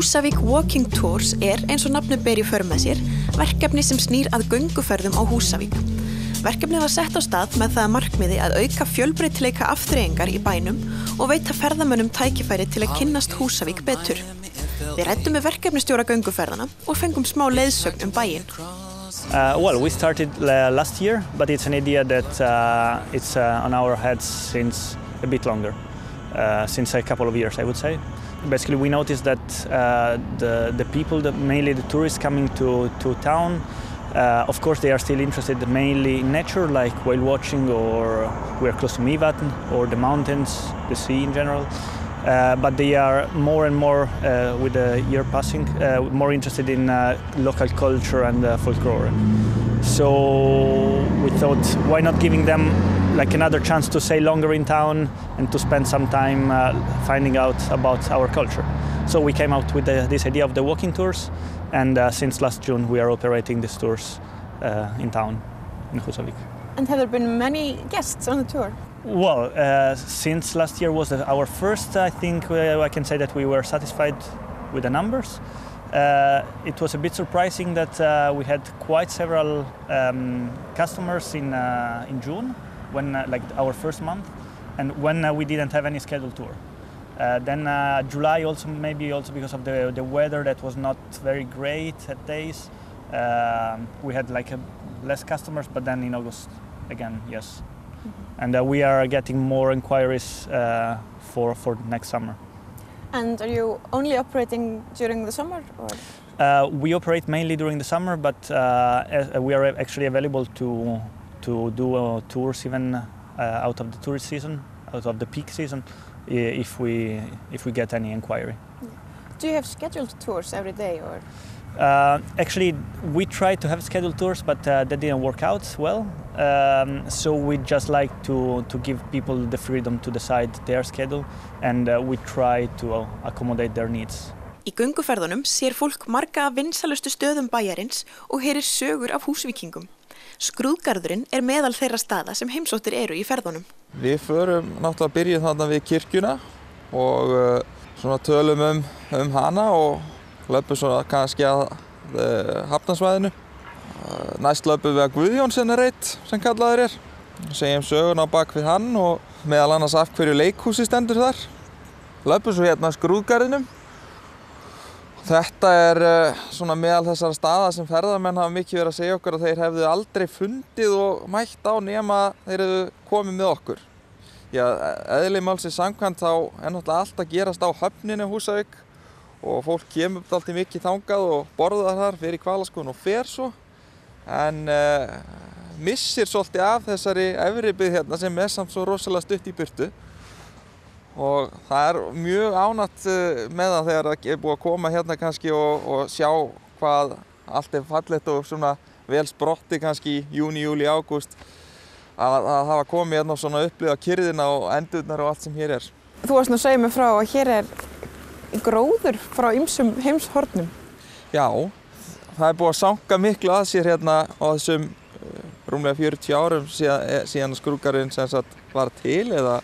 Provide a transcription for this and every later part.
Húsavík Walking Tours eins og nafnið ber í för með sér, verkefni sem snýr að gönguferðum á Húsavík. Verkefnið var sett á stað með það að markmiði að auka fjölbreytileika afþreyingar í bænum og veita ferðamönnum tækifæri til að kynnast Húsavík betur. Við ræddum með verkefnistjóra gönguferðana og fengum smá leiðsögn bæinn. Well, we started last year, but it's an idea that it's on our heads since a bit longer, since a couple of years, I would say. Basically, we noticed that the people, mainly the tourists coming to town, of course, they are still interested mainly in nature, like whale watching, or we're close to Mývatn, or the mountains, the sea in general. But they are more and more, with the year passing, more interested in local culture and folklore. So we thought, why not giving them like another chance to stay longer in town and to spend some time finding out about our culture. So we came out with this idea of the walking tours, and since last June we are operating these tours in town, in Húsavík. And have there been many guests on the tour? Well, since last year was our first, I think I can say that we were satisfied with the numbers. It was a bit surprising that we had quite several customers in June, when like our first month, and when we didn't have any scheduled tour. Then July also, maybe also because of the weather that was not very great at days, we had like less customers. But then in August again, yes. And we are getting more inquiries for next summer. And are you only operating during the summer, or? We operate mainly during the summer, but we are actually available to do tours even out of the tourist season, out of the peak season, if we get any inquiry. Do you have scheduled tours every day, or? Actually, we tried to have scheduled tours, but that didn't work out well. So we just like to give people the freedom to decide their schedule, and we try to accommodate their needs. Í gönguferðunum sér fólk marga af vinsælustu stöðum bæjarins og heyrir sögur af Húsvíkingum. Skrúðgarðurinn meðal þeirra staða sem heimsóttir eru í ferðunum. Við förum náttúrulega byrjum þarna við kirkjuna og svona tölum hana og löpum svona kannski að hafnarsvæðinu. Næst löpum við að Guðjónssenareit sem kallaður Segjum söguna á bak við hann og meðal annars af hverju leikhúsi stendur þar. Löpum svo hérna að Skrúðgarðinum. Þetta svona meðal þessara staða sem ferðamenn hafa mikið verið að segja okkur að þeir hefðu aldrei fundið og mætt á nema þeir hefðu komið með okkur. Já, eðli málsins samkvæmt þá náttúrulega allt að gerast á höfninni Húsavík og fólk kemur alltaf mikið þangað og borðar þar, fer í hvalaskoðun og fer svo. En missir svolítið af þessari efri byggð hérna sem samt svo rosalega stutt í burtu. Og það mjög ánægt með það þegar það búið að koma hérna kannski og sjá hvað allt fallegt og svona vel sprotti kannski í júní, júlí, ágúst að hafa komið hérna og svona upplifa kyrrðina og endurnar og allt sem hér Þú varst nú að segja mig frá að hér gróður frá ýmsum heimshornum. Já, það búið að sanga miklu að sér hérna á þessum rúmlega 40 árum síðan Skrúðgarðurinn sem sagt var til eða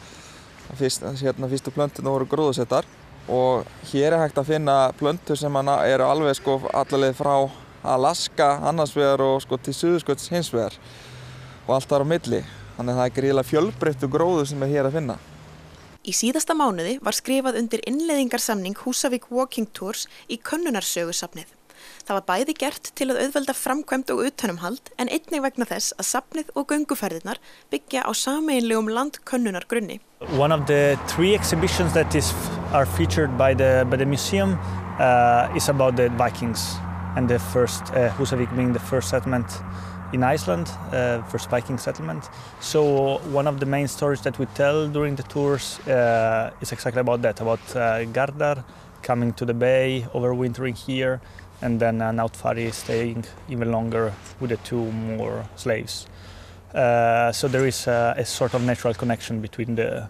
fyrstu plönturnar voru gróðursettar og hér hægt að finna plöntur sem eru alveg sko alla leið frá Alaska annars vegar og sko til Suðurskauts hins vegar og allt þar á milli. Þannig að það gríðarlega fjölbreyttur gróður sem hér að finna. Í síðasta mánuði var skrifað undir innleiðingarsamning Húsavík Walking Tours í könnunarsögusafnið. Það var bæði gert til að auðvelda framkvæmd og utanumhald en einnig vegna þess að safnið og gönguferðirnar byggja á sameiginlegum landkönnunargrunni. One of the 3 exhibitions that are featured by the museum is about the Vikings and the first Húsavík being the first settlement in Iceland, first Viking settlement. So one of the main stories that we tell during the tours is exactly about that, about Gardar coming to the bay, overwintering here, and then Nautfari staying even longer with the 2 more slaves. So there is a sort of natural connection between the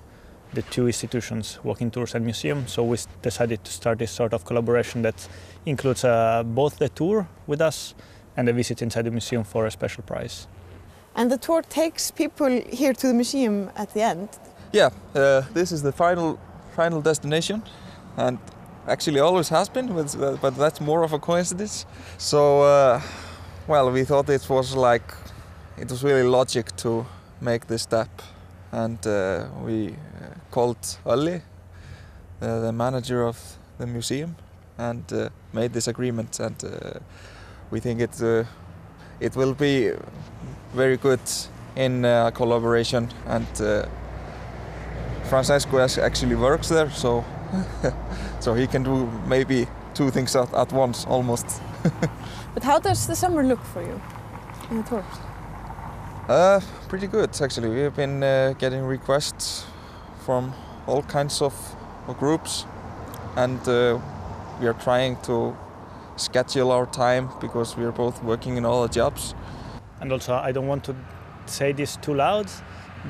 2 institutions, walking tours and museum. So we decided to start this sort of collaboration that includes both the tour with us and a visit inside the museum for a special price. And the tour takes people here to the museum at the end? Yeah, this is the final destination, and actually always has been, but that's more of a coincidence. So, well, we thought it was really logic to make this step, and we called Olli, the manager of the museum, and made this agreement, and we think it will be very good in collaboration, and Francesco actually works there, so so he can do maybe two things at once almost. But how does the summer look for you in the tours? Pretty good actually. We've been getting requests from all kinds of groups, and we are trying to schedule our time because we are both working in all the jobs. And also, I don't want to say this too loud,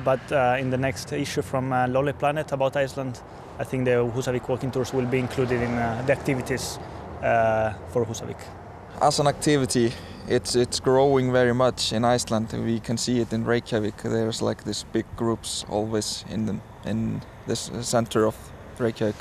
but in the next issue from Lonely Planet about Iceland, I think the Húsavík walking tours will be included in the activities for Húsavík. As an activity, it's growing very much in Iceland. We can see it in Reykjavik. There's like these big groups always in this center of Reykjavik.